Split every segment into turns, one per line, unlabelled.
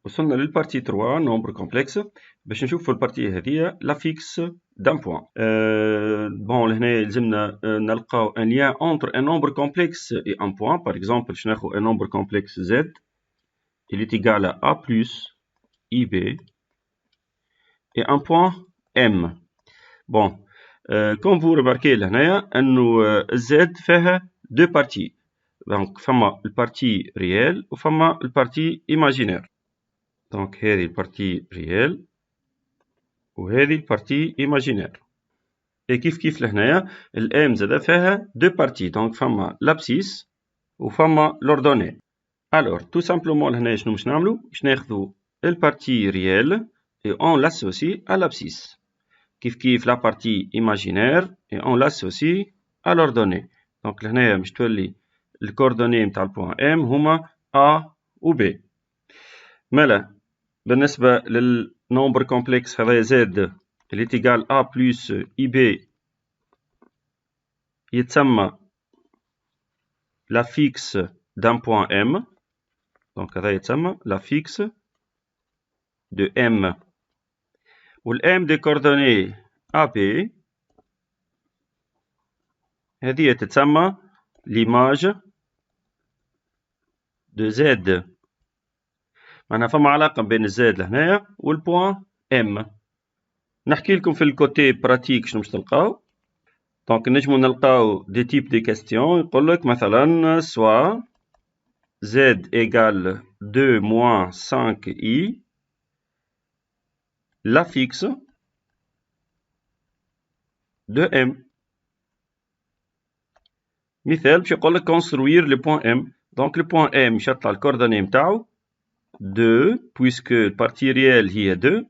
وصلنا للبارتي 3 نومبر كومبلكس باش نشوفوا البارتي هذه لافيكس دان بوان. بون لهنا يلزمنا نلقاو ان لien entre un nombre complexe et un point. Par exemple باش ناخذ un nombre complexe z il est égal à a plus ib et un point m. Bon comme vous remarquez لهنايا انه z فيها deux parties. Donc فما البارتي ريال وفما البارتي imaginaire. Donc هذه البارتي ريال وهذه البارتي imaginaire. Et كيف لهنايا الام زادا فيها دو بارتي. دونك فما l'abscisse وفما l'ordonnée. Alors tout simplement لهنايا شنو باش نعملو؟ باش ناخذو البارتي ريال et on l'associe à l'abscisse. كيف la partie imaginaire et on l'associe à l'ordonnée. Donc لهنايا باش تولي الكوردوني نتاع البوان ام هما A و B. مالا بالنسبة للنومبر كومبلكس هذايا زد اللي تيجال A plus IB يتسمى la fixe d'un point M. Donc هذا يتسمى la fixe de M. والM des coordonnées AB هذه تتسمى l'image de Z. معناها فما علاقة بين الزد لهنايا والبوان M. نحكي لكم في الكوتي براتيك شنو باش تلقاو. دونك نجمو نلقاو دي تيب دي كاستيون يقولك مثلا سوا z égale 2 moins 5i la fixe de m. مثال باش يقولك construire le point m. Donc le point m باش يطلع الكوردوني نتاعو 2 puisque البارتي ريال هي 2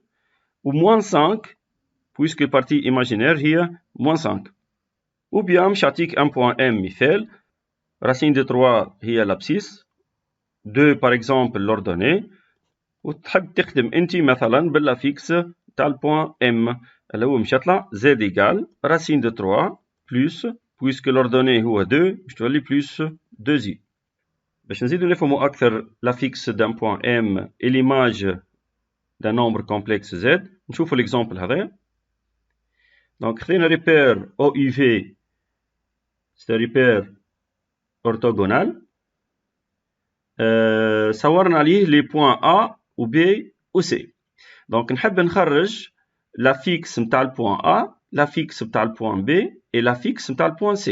و moins 5 puisque البارتي imaginaire هي moins 5. ou bien باش يعطيك un point m مثال racine de 3 هي l'abscisse 2 par exemple l'ordonnée وتحب تخدم انت مثلا بالافيكس تاع البوان ام اللي هو باش يطلع z égale racine de 3 plus puisque l'ordonnée هو 2 باش تولي plus 2i. باش نزيدو نفهمو اكثر l'affixe d'un point m et l'image d'un nombre complexe z نشوفو l'exemple هذا. donc خذينا repère OUV c'est un repère orthogonal. صورنا عليه les points A و B و C. دونك نحب نخرج لا فيكس نتاع البوان A لا فيكس نتاع البوان B et لا فيكس نتاع البوان C.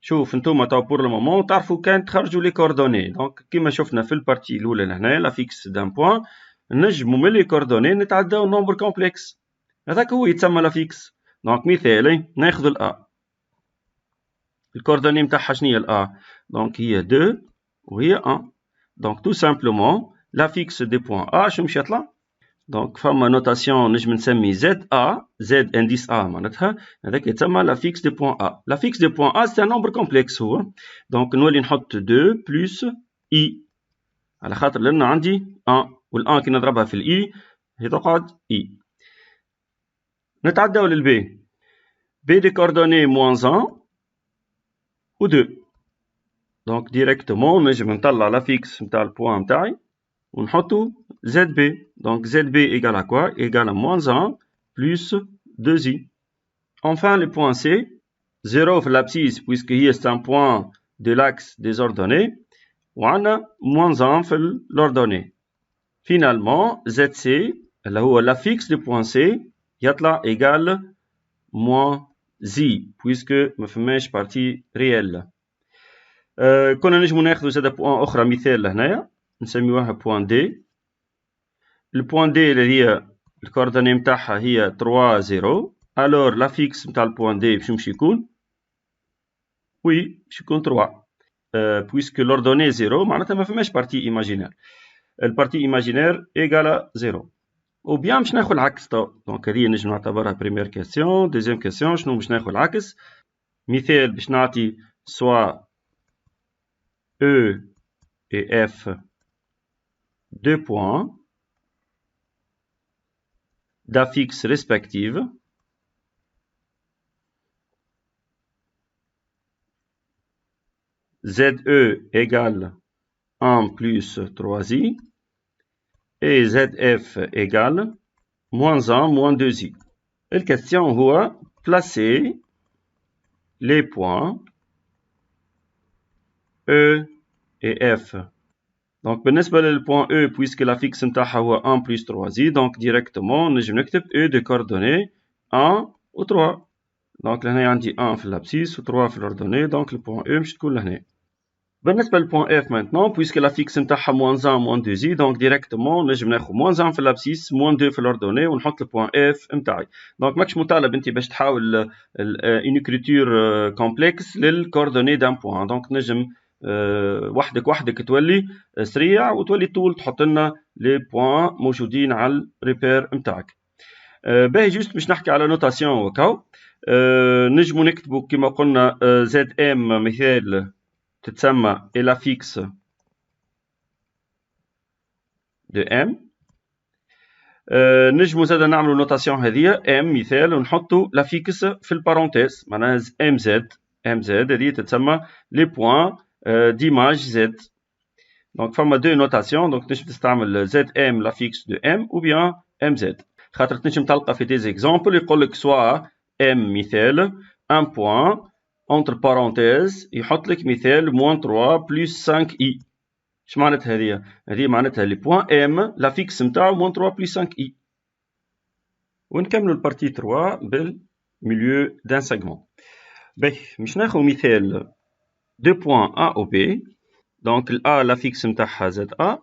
شوف نتوما تو بور لو مومون تعرفوا كان تخرجوا لي كوردوني. دونك كيما شفنا في البارتي الاولى لهنايا لا فيكس دان بوان نجمو من لي كوردوني نتعداو نومبر كومبلكس هذاك هو يتسمى لا فيكس. دونك مثالي ناخذ الA الكوردوني نتاعها شنو الA؟ دونك هي 2 وهي 1. دونك تو سامبلومون لا فيكس دي بوان A شنو باش يطلع؟ دونك فما نوتاسيون نجم نسمي زد A زد انديس A معناتها هذاك يتسمى لا فيكس دي بوان A. لا فيكس دي بوان A سي ان نومبر كومبلكس هو. دونك نولي نحط 2 بلس I على خاطر لأن عندي 1 وال1 كي نضربها في الإي هي تقعد I. نتعداو للبي بي دي كوردوني موان 1 و 2. دونك ديريكتومون نجم نطلع لا فيكس نتاع البوان نتاعي ونحطو ZB. Donc ZB égale à quoi? Égale à moins 1 plus 2i. Enfin, le point C, 0 في l'abscisse puisque هي c'est un point de l'axe des ordonnées. وعندنا moins 1 في l'ordonnée. Finalement, ZC اللي هو la fixe du point C يطلع égale moins i puisque ما فماش partie réelle. كنا نجمو ناخذو زادا بوان أخرى مثال لهنايا نسميوها بوان D. البوان دي اللي هي الكوردوني نتاعها هي 3 0. الور لا فيكس نتاع البوان دي باش يكون وي باش يكون 3 بويسكو لوردوني 0 معناتها ما فماش بارتي ايماجينير. البارتي ايماجينير ايغالا 0. او بيان باش ناخذ العكس تو. دونك هذه نجم نعتبرها بريمير كيسيون. دوزيام كيسيون شنو باش ناخذ العكس؟ مثال باش نعطي سوا E et F 2 points d'affixes respectives ZE égale 1 plus 3i et ZF égale moins 1 moins 2i. La question هو placer les points E et F. Donc بالنسبة للpoint E, puisque la fixe نتاعها هو 1 plus 3i, donc directement نجم نكتب E de coordonnées 1 و 3. donc لهنا عندي 1 في l'abscisse و 3 في l'ordonnée, donc le point E مش تكون لهنا. بالنسبة للpoint F maintenant, puisque la fixe نتاعها moins 1 moins 2i, donc directement نجم ناخذ moins 1 في l'abscisse moins 2 في l'ordonnée ونحط الpoint F نتاعي. donc ماكش مطالب انت باش تحاول une écriture complexe للcoordonnées d'un point. donc نجم وحدك تولي سريع وتولي طول تحط لنا لي بوين موجودين على الريبير نتاعك. باهي جوست باش نحكي على نوتاسيون وكاو. نجمو نكتبو كما قلنا زد ام مثال تتسمى إلا فيكس دو ام. نجمو زادا نعملو نوتاسيون هذيا ام مثال ونحطو لا فيكس في البارونتيز معناها ام زد هذه تتسمى لي بوين d'image Z. Donc, فما deux notations. Donc, نجم تستعمل ZM la fixe de M ou bien MZ. خاطر تنجم تلقى في des exemples يقول لك soit M مثال un point entre parenthèses يحط لك مثال moins 3 plus 5i. اش معناتها هذه؟ هذه معناتها لي point M la fixe نتاعو moins 3 plus 5i. ونكملوا البارتي 3 بالمilieu d'un segment. باهي باش ناخذ مثال deux points A ou B. donc A la fixe نتاعها ZA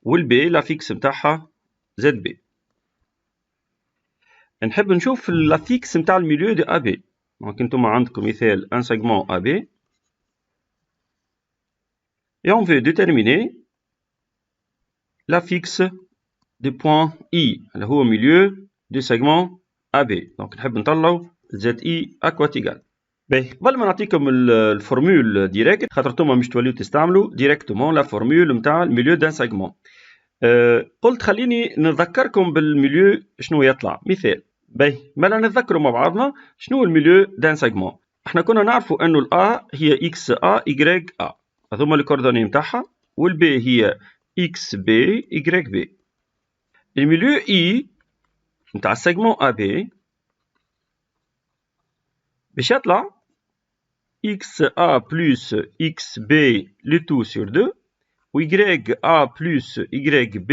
والB la fixe نتاعها ZB. نحب نشوف la fixe نتاع الميليو دو AB. donc انتم عندكم مثال un segment AB et on veut déterminer la fixe du point I اللي هو milieu du segment AB. donc نحب نطلعو ZI equal. باهي قبل ما نعطيكم الفورمول ديريكت خاطر نتوما مش توليو تستعملوا ديريكتومون لا فورمول نتاع الميليو دان سيغمون. قلت خليني نذكركم بالميليو شنو يطلع مثال. باهي مالا نتذكروا مع بعضنا شنو الميليو دان سيغمون. احنا كنا نعرفوا انه الA هي اكس A Y A هذوما لي كوردوني نتاعها والB هي اكس B Y B. الميليو I نتاع السيغمون AB باش يطلع XA plus XB le tout sur 2 ou YA plus YB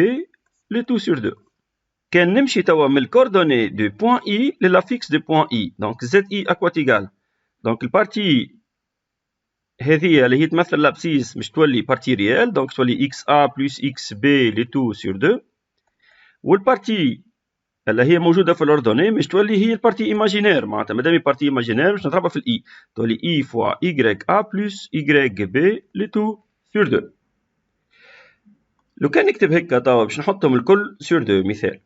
le tout sur 2. كان نمشي توا من الكوردوني دو بوان I للا فيكس دو بوان I. donc ZI اكوات ايغال. donc البارتي هذه اللي هي تمثل لابسيس مش تولي بارتي ريال donc تولي XA plus XB le tout sur 2 والبارتي اللي هي موجوده في الاردوني مش تولي هي البارتي ايماجينير معناتها مادام بارتي ايماجينير باش نضربها في الاي تولي اي فوا y a بلس y b لو تو سور 2. لو كان نكتب هكا توا باش نحطهم الكل سور 2 مثال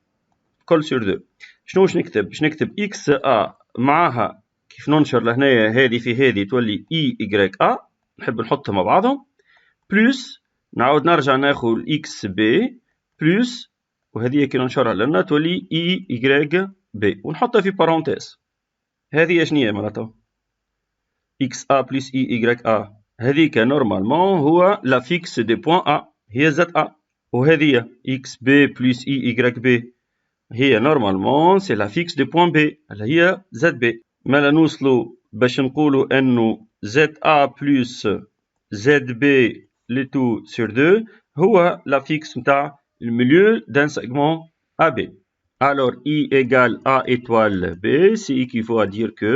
كل سور 2 شنو باش نكتب؟ باش نكتب اكس ا معاها كيف ننشر لهنايا هذه في هذه تولي اي y a نحب نحطهم مع بعضهم بلس نعاود نرجع ناخذ اكس بي بلس وهذه كي ننشرها لنا تولي اي y b ونحطها في بارونتيز. هذه شنو هي معناتها؟ اكس ا بلس اي y a هذيك نورمالمون هو لا فيكس دي بوان ا هي زد ا وهذه اكس بي بلس اي y b هي نورمالمون سي لا فيكس دي بوان بي اللي هي زد بي. مالا نوصلوا باش نقولوا انه زد ا بلس زد بي لو تو سور 2 هو لا فيكس نتاع le milieu d'un segment AB. Alors, I égale A étoile B, c'est équivaut à dire que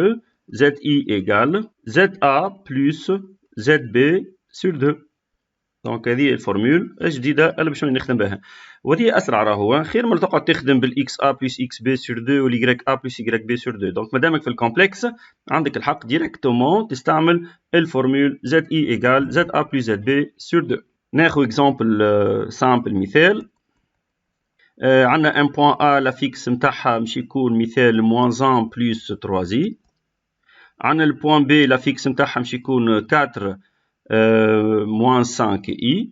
ZI égale ZA plus ZB sur 2. Donc, هذه الفورمول الجديدة اللي باش نخدم بها. وهذه أسرع راهو خير من تقعد تخدم بالإكس A plus إكس B sur 2 والY A plus Y B sur 2. Donc, مادامك في الكومبلكس عندك الحق ديريكتومون تستعمل الفورمول ZI égale ZA plus ZB sur 2. ناخذ اكزامبل سامبل مثال. عندنا ان بوان ا لا فيكس نتاعها باش يكون مثال موان 1 بلس 3i. عندنا البوان بي لا فيكس نتاعها باش يكون 4 موان 5i.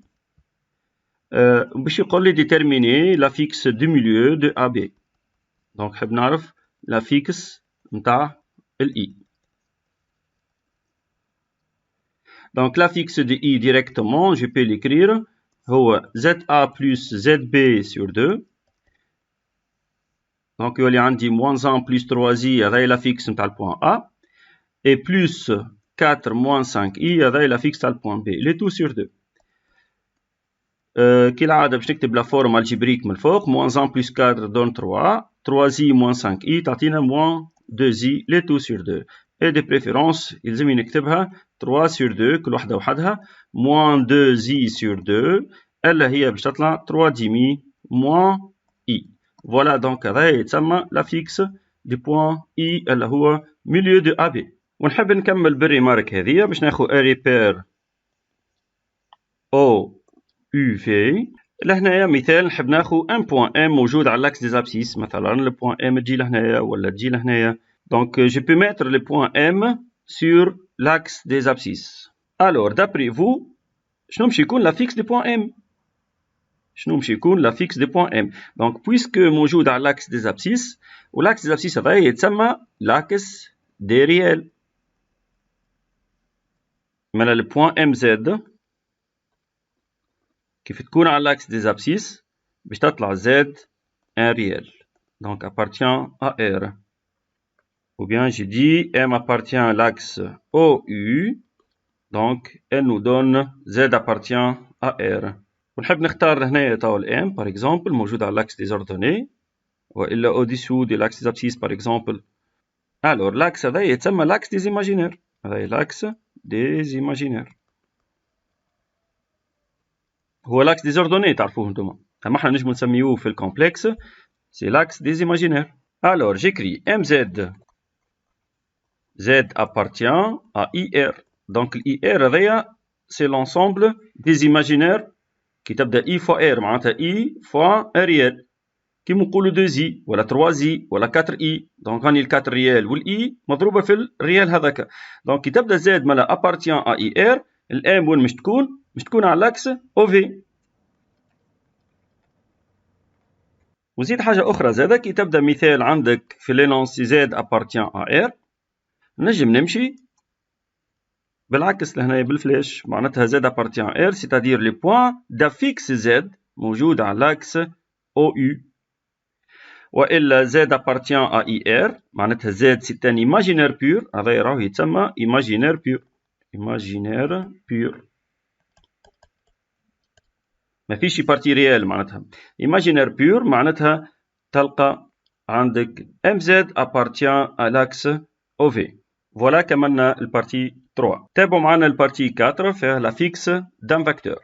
باش يقول لي ديتيرميني لا فيكس دو ميليو دو ا بي. دونك نحب نعرف لا فيكس نتاع الاي. Donc la fixe de I directement, je peux l'écrire هو ZA plus ZB sur 2. Donc يولي عندي moins 1 plus 3i هذاهي لا فيكس نتاع البوان A. Et plus 4 moins 5i هذاهي لا فيكس تاع البوان B. Les tout sur 2. كالعادة باش نكتب لا فورم الجبريك من الفوق. moins 1 plus 4 donne 3. 3i moins 5i تعطينا moins 2i les tout sur 2. Et de préférence يلزمني نكتبها 3 sur 2 كل وحدة وحدها moins 2i sur 2 اللي هي باش تطلع 3 demi moins i. Voilà donc هذا يتسمى la fixe du point I اللي هو milieu de AB. ونحب نكمل بالريمارك هذية باش ناخذ un repère O U V. لهنايا مثال نحب ناخذ un point M موجود على l'axe des abscisses مثلا le point M تجي لهنايا ولا تجي لهنايا. Donc je peux mettre le point M sur l'axe des abscisses. Alors d'après vous شنو باش يكون la fixe du point M؟ شنو باش يكون la fixe du point M؟ Donc puisque موجود على l'axe des abscisses والaxe des abscisses هذا يتسمى l'axe des réels. مالا le point MZ كيف تكون على l'axe des abscisses باش تطلع Z un réel. Donc appartient à R. Ou bien j'ai dit M appartient à l'axe OU. Donc elle nous donne Z appartient à R. ونحب نختار هنايا تاو M par exemple موجود على l'axe des ordonnées وإلا au-dessous de l'axe des abscisses par exemple. Alors l'axe هذا يتسمى l'axe des imaginaires. هذا l'axe des imaginaires. هو l'axe des ordonnées تعرفوه انتم. أما احنا نجمو نسميوه في الكومبلكس c'est l'axe des imaginaires. Alors j'écris MZ. Z appartient à IR. Donc IR هذايا c'est l'ensemble des imaginaires qui تبدا I fois R معناتها I fois un réel. كيما نقولوا 2i ولا 3i ولا 4i. دونك راني ال 4 ريال والاي مضروبه في الريال هذاك. دونك كي تبدا Z مالا appartient à IR الام وين مش تكون؟ مش تكون على لاكس OV. وزيد حاجه اخرى زاده كي تبدا مثال عندك في لينونسي Z appartient à R نجم نمشي بالعكس لهنا بالفلاش معناتها Z appartient à R c'est-à-dire les points d'affixe Z موجود على l'axe OU. وإلا Z appartient à IR معناتها Z c'est un imaginaire pur. هذا راهو يتسمى imaginaire pur. imaginaire pur ما فيش بارتي ريال معناتها. imaginaire pur معناتها تلقى عندك MZ appartient à l'axe OV. Voilà كملنا البارتي 3. تابعوا معنا البارتي 4 فيها la fixe d'un vecteur.